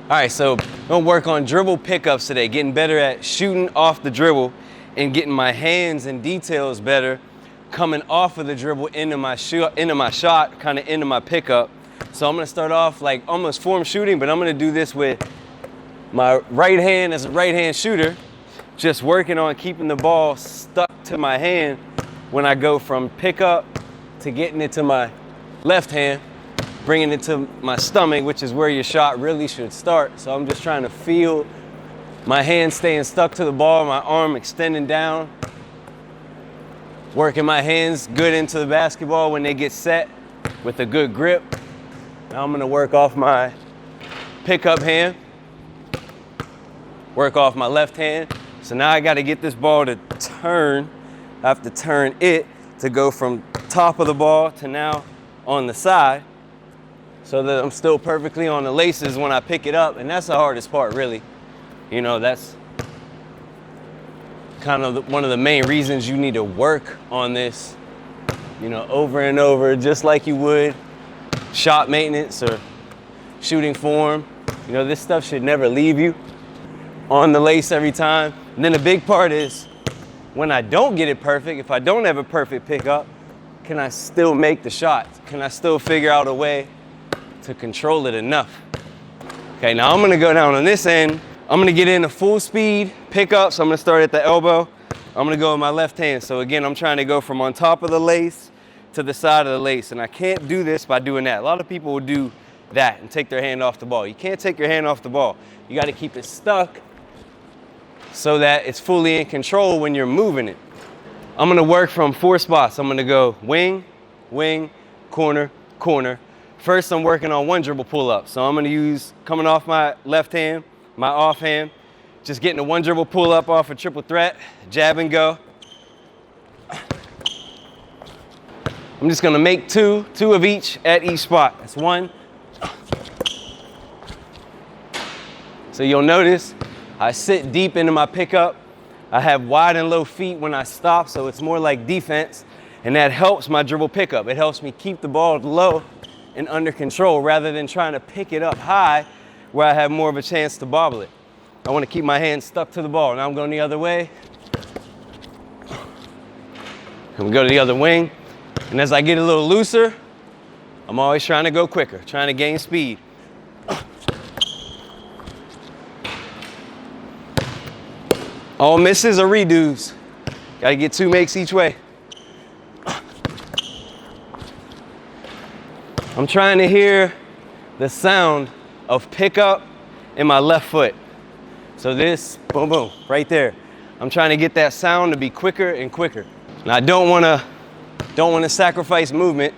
All right, so I'm gonna work on dribble pickups today, getting better at shooting off the dribble and getting my hands and details better, coming off of the dribble into my shot, kind of into my pickup. So I'm gonna start off like almost form shooting, but I'm gonna do this with my right hand as a right hand shooter, just working on keeping the ball stuck to my hand when I go from pickup to getting it to my left hand, bringing it to my stomach, which is where your shot really should start. So I'm just trying to feel my hand staying stuck to the ball, my arm extending down, working my hands good into the basketball when they get set with a good grip. Now I'm gonna work off my pickup hand, work off my left hand. So now I gotta get this ball to turn. I have to turn it to go from top of the ball to now on the side, so that I'm still perfectly on the laces when I pick it up. And that's the hardest part, really. You know, that's kind of one of the main reasons you need to work on this, you know, over and over, just like you would shot maintenance or shooting form. You know, this stuff should never leave you on the lace every time. And then the big part is when I don't get it perfect, if I don't have a perfect pickup, can I still make the shot? Can I still figure out a way to control it enough? Okay, now I'm gonna go down on this end. I'm gonna get into full speed pickup. So I'm gonna start at the elbow. I'm gonna go with my left hand. So again, I'm trying to go from on top of the lace to the side of the lace. And I can't do this by doing that. A lot of people will do that and take their hand off the ball. You can't take your hand off the ball. You gotta keep it stuck so that it's fully in control when you're moving it. I'm gonna work from 4 spots. I'm gonna go wing, wing, corner, corner. First, I'm working on one dribble pull-up. So I'm gonna use, coming off my left hand, my off hand, just getting a one dribble pull-up off a triple threat, jab and go. I'm just gonna make two of each at each spot. That's 1. So you'll notice I sit deep into my pickup. I have wide and low feet when I stop, so it's more like defense, and that helps my dribble pickup. It helps me keep the ball low and under control rather than trying to pick it up high where I have more of a chance to bobble it. I want to keep my hand stuck to the ball. Now I'm going the other way. I'm go to the other wing. And as I get a little looser, I'm always trying to go quicker, trying to gain speed. All misses or redos. Got to get 2 makes each way. I'm trying to hear the sound of pickup in my left foot. So this, boom, boom, right there. I'm trying to get that sound to be quicker and quicker. Now I don't want to sacrifice movement,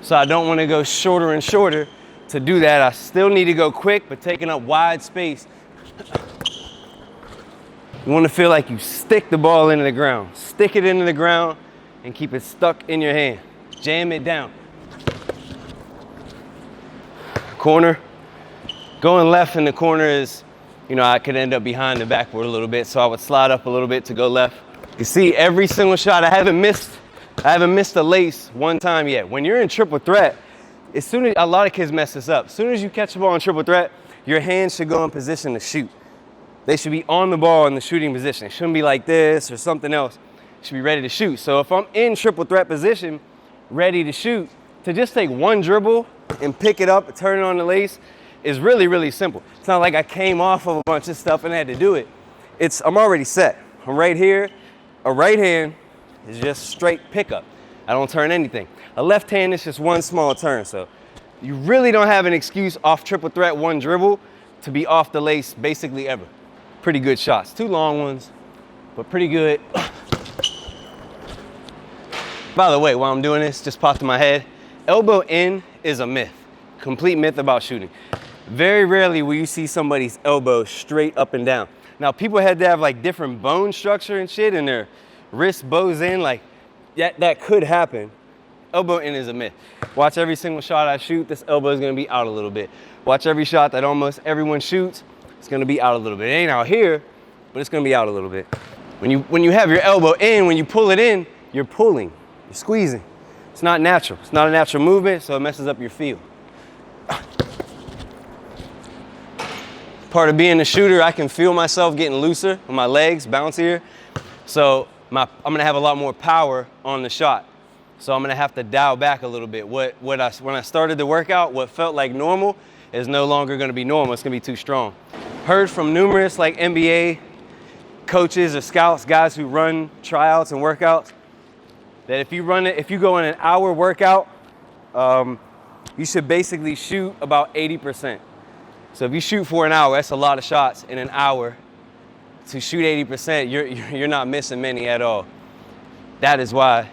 so I don't want to go shorter and shorter. To do that, I still need to go quick, but taking up wide space. You want to feel like you stick the ball into the ground. Stick it into the ground and keep it stuck in your hand. Jam it down. Corner. Going left in the corner is, you know, I could end up behind the backboard a little bit, so I would slide up a little bit to go left. You see, every single shot, I haven't missed a lace one time yet. When you're in triple threat, as soon as, a lot of kids mess this up. As soon as you catch the ball in triple threat, your hands should go in position to shoot. They should be on the ball in the shooting position. It shouldn't be like this or something else. It should be ready to shoot. So if I'm in triple threat position, ready to shoot, to just take one dribble and pick it up and turn it on the lace is really, really simple. It's not like I came off of a bunch of stuff and had to do it. I'm already set. I'm right here. A right hand is just straight pickup. I don't turn anything. A left hand is just one small turn. So you really don't have an excuse off triple threat one dribble to be off the lace basically ever. Pretty good shots. 2 long ones, but pretty good. By the way, while I'm doing this, just popped in my head, elbow in is a myth, complete myth about shooting. Very rarely will you see somebody's elbow straight up and down. Now, people had to have like different bone structure and shit, and their wrist bows in, like that could happen. Elbow in is a myth. Watch every single shot I shoot, this elbow is gonna be out a little bit. Watch every shot that almost everyone shoots, it's gonna be out a little bit. It ain't out here, but it's gonna be out a little bit. When you have your elbow in, when you pull it in, you're pulling, you're squeezing. It's not natural. It's not a natural movement, so it messes up your feel. Part of being a shooter, I can feel myself getting looser with my legs, bouncier. So I'm gonna have a lot more power on the shot. So I'm gonna have to dial back a little bit. When I started the workout, what felt like normal is no longer gonna be normal. It's gonna be too strong. Heard from numerous like NBA coaches or scouts, guys who run tryouts and workouts, that if you go in an hour workout, you should basically shoot about 80%. So if you shoot for an hour, that's a lot of shots in an hour. To shoot 80%, you're not missing many at all. That is why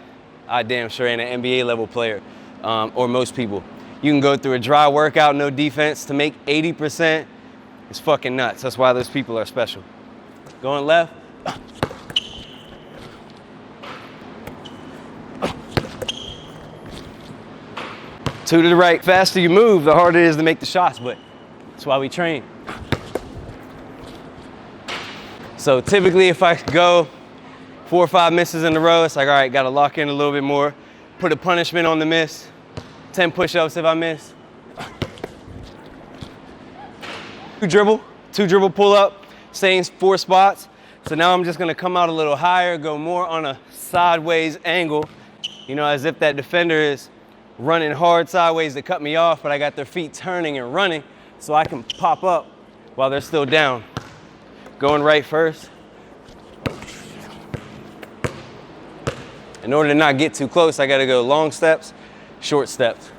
I damn sure ain't an NBA level player, or most people. You can go through a dry workout, no defense, to make 80%. It's fucking nuts. That's why those people are special. Going left. Two to the right. Faster you move, the harder it is to make the shots, but that's why we train. So typically if I go 4 or 5 misses in a row, it's like, all right, gotta lock in a little bit more. Put a punishment on the miss. 10 push-ups if I miss. Two dribble pull up, same 4 spots. So now I'm just gonna come out a little higher, go more on a sideways angle, you know, as if that defender is running hard sideways to cut me off, but I got their feet turning and running so I can pop up while they're still down. Going right first. In order to not get too close, I gotta go long steps, short steps.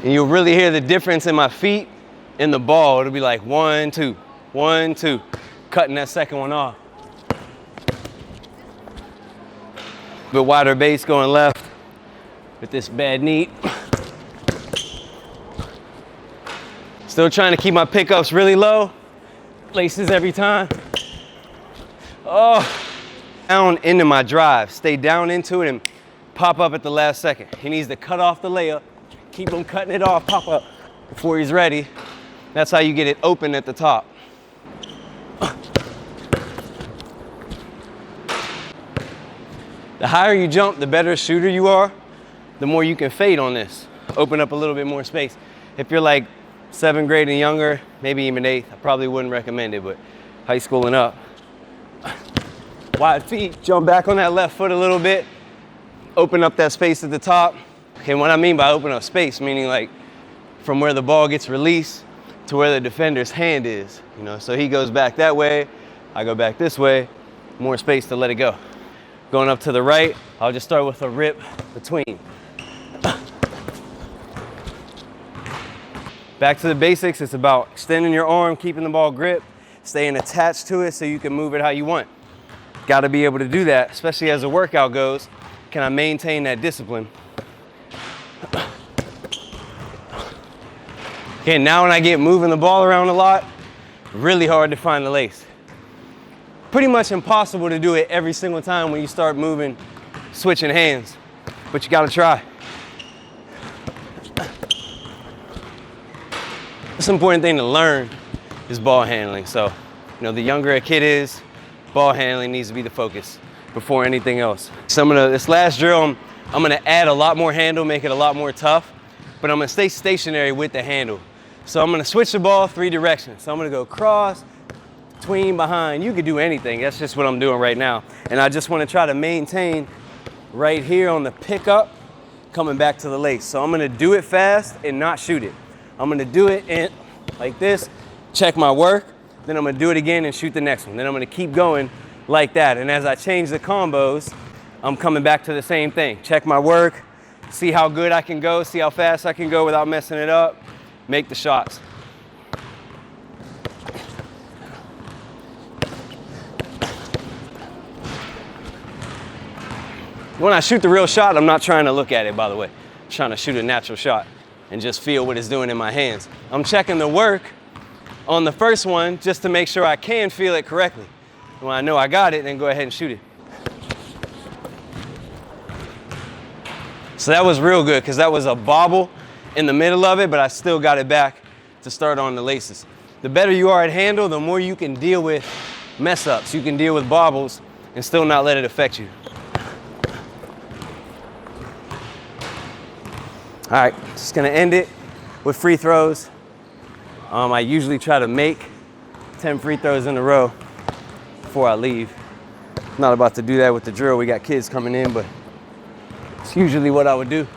And you'll really hear the difference in my feet and the ball. It'll be like 1, 2, 1, 2, cutting that second one off. Bit wider base going left with this bad knee. Still trying to keep my pickups really low. Laces every time. Oh, down into my drive. Stay down into it and pop up at the last second. He needs to cut off the layup. Keep him cutting it off, pop up before he's ready. That's how you get it open at the top. The higher you jump, the better shooter you are, the more you can fade on this. Open up a little bit more space. If you're like 7th grade and younger, maybe even 8th, I probably wouldn't recommend it, but high school and up. Wide feet, jump back on that left foot a little bit, open up that space at the top. Okay, what I mean by open up space, meaning like from where the ball gets released to where the defender's hand is, you know, so he goes back that way, I go back this way, more space to let it go. Going up to the right, I'll just start with a rip between. Back to the basics, it's about extending your arm, keeping the ball gripped, staying attached to it so you can move it how you want. Got to be able to do that, especially as the workout goes. Can I maintain that discipline? Okay, now when I get moving the ball around a lot, really hard to find the lace. Pretty much impossible to do it every single time when you start moving, switching hands, but you got to try. It's an important thing to learn is ball handling. So, you know, the younger a kid is, ball handling needs to be the focus before anything else. So this last drill, I'm gonna add a lot more handle, make it a lot more tough, but I'm gonna stay stationary with the handle. So I'm gonna switch the ball 3 directions. So I'm gonna go cross, between, behind. You could do anything. That's just what I'm doing right now. And I just wanna try to maintain right here on the pickup, coming back to the lace. So I'm gonna do it fast and not shoot it. I'm gonna do it in like this, check my work, then I'm gonna do it again and shoot the next one. Then I'm gonna keep going like that. And as I change the combos, I'm coming back to the same thing. Check my work, see how good I can go, see how fast I can go without messing it up, make the shots. When I shoot the real shot, I'm not trying to look at it, by the way. I'm trying to shoot a natural shot and just feel what it's doing in my hands. I'm checking the work on the first one just to make sure I can feel it correctly. And when I know I got it, then go ahead and shoot it. So that was real good because that was a bobble in the middle of it, but I still got it back to start on the laces. The better you are at handle, the more you can deal with mess ups. You can deal with bobbles and still not let it affect you. All right, just gonna end it with free throws. I usually try to make 10 free throws in a row before I leave. I'm not about to do that with the drill. We got kids coming in, but it's usually what I would do.